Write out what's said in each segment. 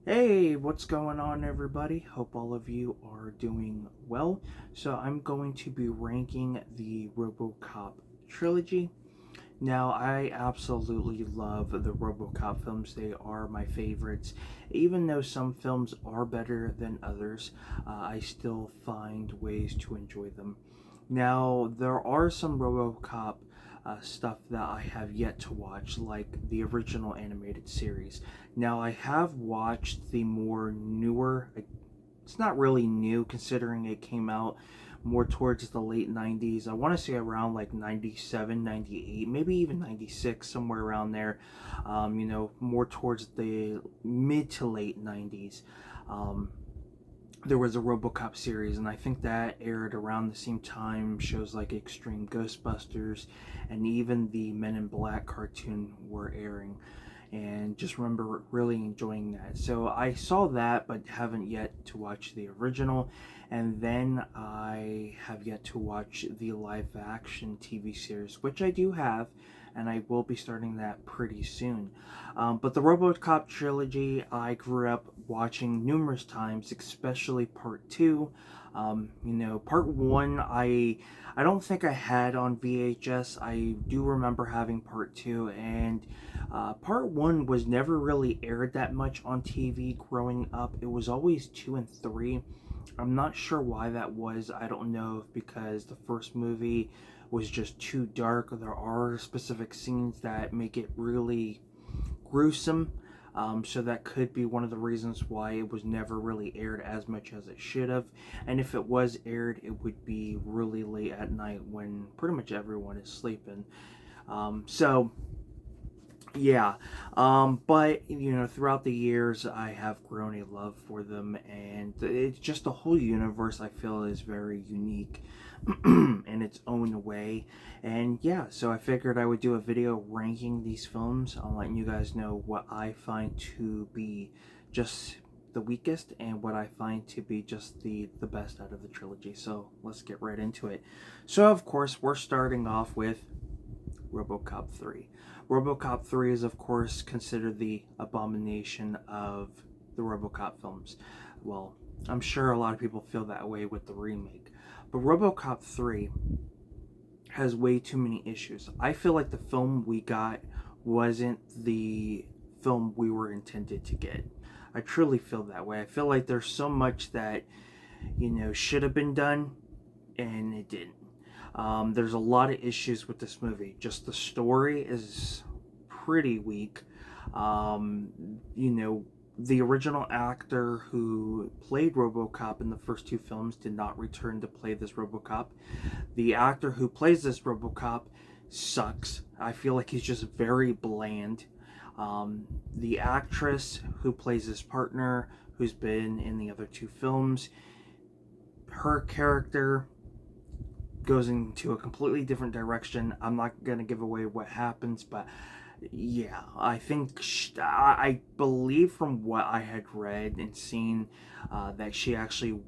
Hey, what's going on, everybody? Hope all of you are doing well. So, I'm going to be ranking the Robocop trilogy. Now, I absolutely love the Robocop films, they are my favorites. Even though some films are better than others, I still find ways to enjoy them. Now, there are some Robocop stuff that I have yet to watch, like the original animated series. Now, I have watched the more newer, it's not really new considering it came out more towards the late 90s. I want to say around like 97, 98, maybe even 96, somewhere around there. More towards the mid to late 90s. Um, there was a Robocop series, and I think that aired around the same time shows like Extreme Ghostbusters and even the Men in Black cartoon were airing. And just remember really enjoying that. So I saw that, but haven't yet to watch the original. And then I have yet to watch the live action TV series, which I do have, and I will be starting that pretty soon. But the Robocop trilogy, I grew up watching numerous times, especially part two. Part one, I don't think I had on VHS. I do remember having part two, and part one was never really aired that much on TV growing up. It was always two and three. I'm not sure why that was. I don't know if because the first movie was just too dark. There are specific scenes that make it really gruesome. So that could be one of the reasons why it was never really aired as much as it should have. And if it was aired, it would be really late at night when pretty much everyone is sleeping. So yeah, but throughout the years, I have grown a love for them, and it's just the whole universe I feel is very unique in its own way. And yeah, so I figured I would do a video ranking these films. I'm letting you guys know what I find to be just the weakest and what I find to be just the best out of the trilogy. So let's get right into it. So of course, we're starting off with Robocop 3. Robocop 3 is, of course, considered the abomination of the Robocop films. Well, I'm sure a lot of people feel that way with the remake. But Robocop 3 has way too many issues. I feel like the film we got wasn't the film we were intended to get. I truly feel that way. I feel like there's so much that, should have been done and it didn't. There's a lot of issues with this movie. Just the story is pretty weak. Um, you know, the original actor who played Robocop in the first two films did not return to play this Robocop. The actor who plays this Robocop sucks. I feel like he's just very bland. The actress who plays his partner, who's been in the other two films, her character goes into a completely different direction. I'm not going to give away what happens, but yeah, I think I believe from what I had read and seen that she actually,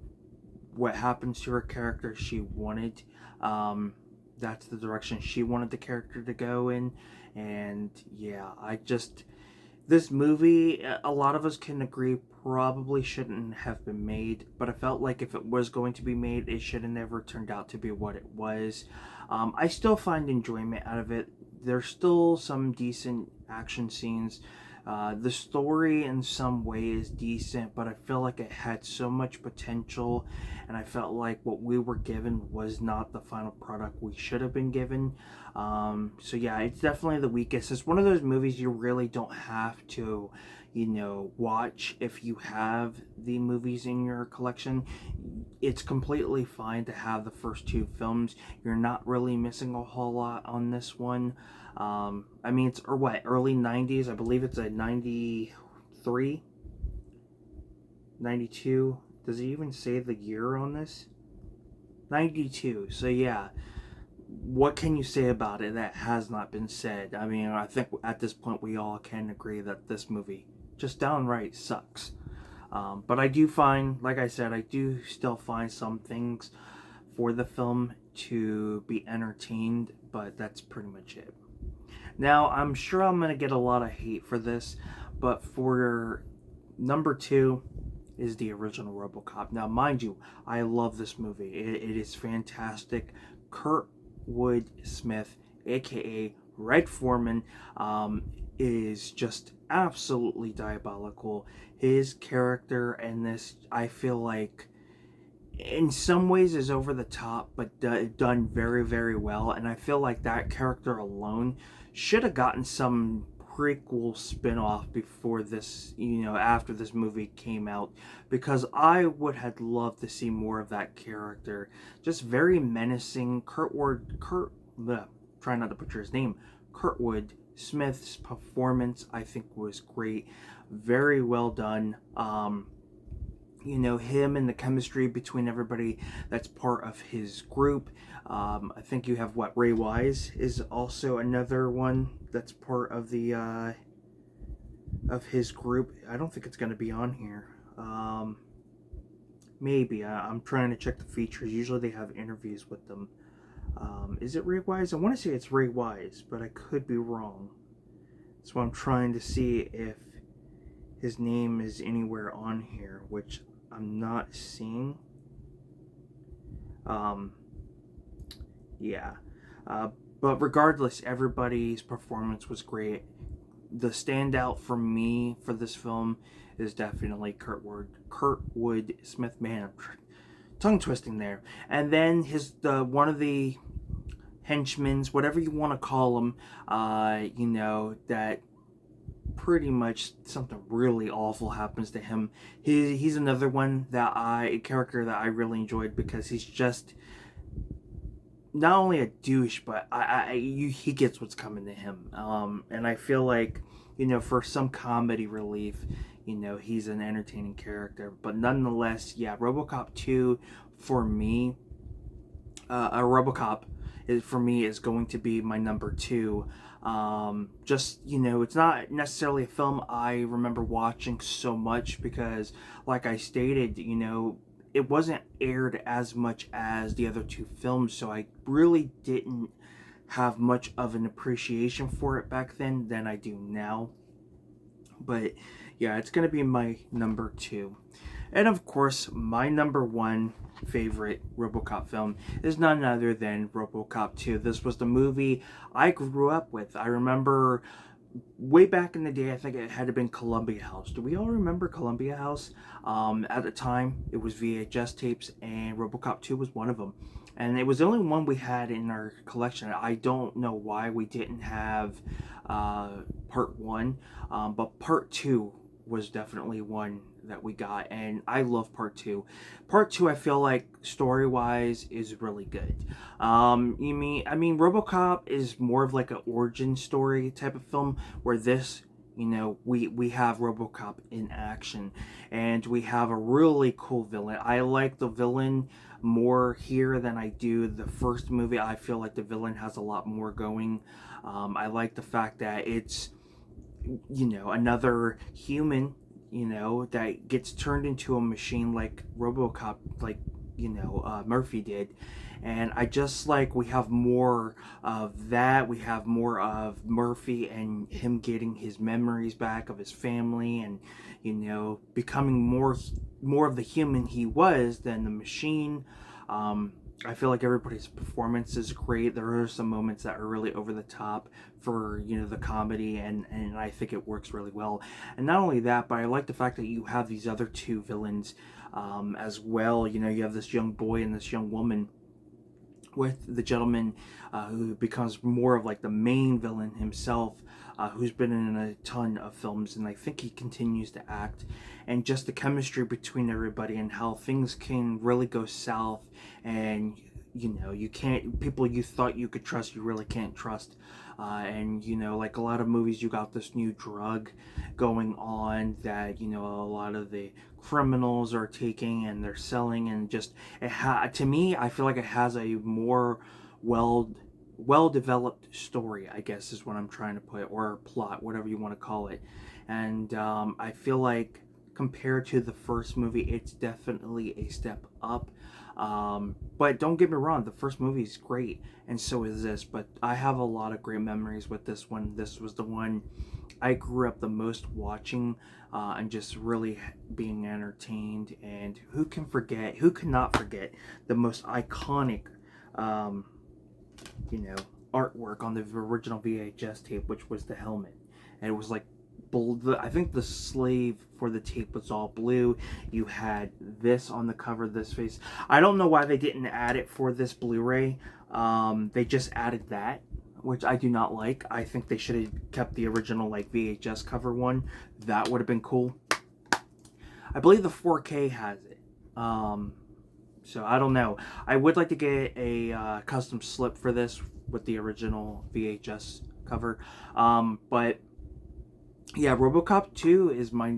what happens to her character, she wanted. That's the direction she wanted the character to go in, and yeah, this movie, a lot of us can agree, probably shouldn't have been made, but I felt like if it was going to be made, it should have never turned out to be what it was. I still find enjoyment out of it. There's still some decent action scenes. The story, in some way, is decent, but I feel like it had so much potential, and I felt like what we were given was not the final product we should have been given. So yeah, it's definitely the weakest. It's one of those movies you really don't have to, watch if you have the movies in your collection. It's completely fine to have the first two films. You're not really missing a whole lot on this one. I mean, it's or what, early 90s. I believe it's a 93, 92. Does it even say the year on this? 92. So yeah, what can you say about it that has not been said? I mean, I think at this point we all can agree that this movie just downright sucks. But I do find, like I said, I do still find some things for the film to be entertained, but that's pretty much it. Now, I'm sure I'm going to get a lot of hate for this, but for number 2 is the original Robocop. Now, mind you, I love this movie. It is fantastic. Kurtwood Smith, aka Red Foreman, is just absolutely diabolical. His character in this, I feel like, in some ways is over the top, but done very, very well. And I feel like that character alone should have gotten some prequel spin-off before this, after this movie came out, because I would have loved to see more of that character. Just very menacing. Try not to butcher his name. Kurtwood Smith's performance, I think, was great. Very well done. Him and the chemistry between everybody that's part of his group. I think you have Ray Wise is also another one that's part of the of his group. I don't think it's going to be on here. Maybe I'm trying to check the features. Usually they have interviews with them. Is it Ray Wise? I want to say it's Ray Wise, but I could be wrong. So I'm trying to see if his name is anywhere on here, which I'm not seeing. Yeah. But regardless, everybody's performance was great. The standout for me for this film is definitely Kurtwood Smith. Man, I'm tongue twisting there. And then one of the henchmen, whatever you want to call them, that pretty much something really awful happens to him. He's another one a character that I really enjoyed, because he's just not only a douche, but he gets what's coming to him. And I feel like, for some comedy relief, he's an entertaining character. But nonetheless, yeah, Robocop 2 for me, Robocop for me is going to be my number 2. It's not necessarily a film I remember watching so much, because, like I stated, it wasn't aired as much as the other 2 films, so I really didn't have much of an appreciation for it back then than I do now. But yeah, it's gonna be my number 2. And of course, my number 1 favorite Robocop film is none other than Robocop 2. This was the movie I grew up with. I remember way back in the day, I think it had been Columbia House. Do we all remember Columbia House? At the time, it was VHS tapes, and Robocop 2 was one of them. And it was the only one we had in our collection. I don't know why we didn't have part 1, but part 2 was definitely one that we got, and I love part 2. Part 2, I feel like story-wise is really good. Robocop is more of like an origin story type of film, where this, we have Robocop in action, and we have a really cool villain. I like the villain more here than I do the first movie. I feel like the villain has a lot more going. I like the fact that it's, another human, that gets turned into a machine like Robocop, like, Murphy did. And I just like we have more of that. We have more of Murphy and him getting his memories back of his family, and, becoming more of the human he was than the machine. I feel like everybody's performance is great. There are some moments that are really over the top for, the comedy, and I think it works really well. And not only that, but I like the fact that you have these other 2 villains as well. You have this young boy and this young woman, with the gentleman who becomes more of like the main villain himself, who's been in a ton of films, and I think he continues to act. And just the chemistry between everybody, and how things can really go south, and you can't, people you thought you could trust, you really can't trust. And like a lot of movies, you got this new drug going on that, a lot of the criminals are taking and they're selling, and just to me, I feel like it has a more well developed story, I guess is what I'm trying to put, or plot, whatever you want to call it. And I feel like compared to the first movie, it's definitely a step up. But don't get me wrong, the first movie is great, and so is this. But I have a lot of great memories with this one. This was the one I grew up the most watching and just really being entertained. And who can forget, who cannot forget the most iconic, um, you know, artwork on the original VHS tape, which was the helmet. And it was like, I think the sleeve for the tape was all blue. You had this on the cover of this face. I don't know why they didn't add it for this Blu-ray. They just added that, which I do not like. I think they should have kept the original like VHS cover one. That would have been cool. I believe the 4K has it. So I don't know. I would like to get a custom slip for this with the original VHS cover. But yeah, Robocop 2 is my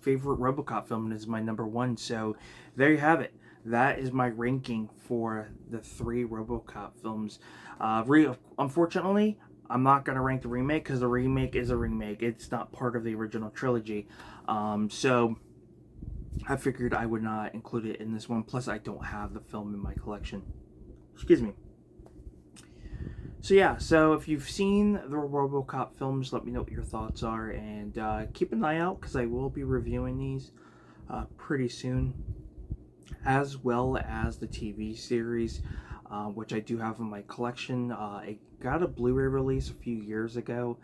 favorite Robocop film and is my number one. So there you have it. That is my ranking for the 3 Robocop films. Unfortunately, I'm not going to rank the remake because the remake is a remake. It's not part of the original trilogy. So I figured I would not include it in this one. Plus, I don't have the film in my collection. Excuse me. So yeah, so if you've seen the Robocop films, let me know what your thoughts are, and keep an eye out because I will be reviewing these pretty soon, as well as the TV series, which I do have in my collection. I got a Blu-ray release a few years ago,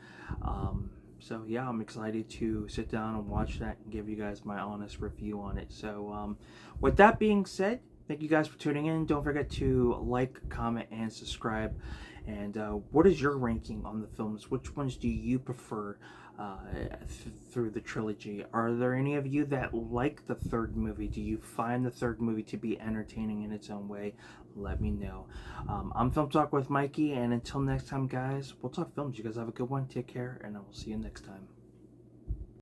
so yeah, I'm excited to sit down and watch that and give you guys my honest review on it. So with that being said, thank you guys for tuning in. Don't forget to like, comment, and subscribe. And what is your ranking on the films? Which ones do you prefer through the trilogy? Are there any of you that like the third movie? Do you find the third movie to be entertaining in its own way? Let me know. I'm Film Talk with Mikey, and until next time, guys, we'll talk films. You guys have a good one. Take care, and I will see you next time.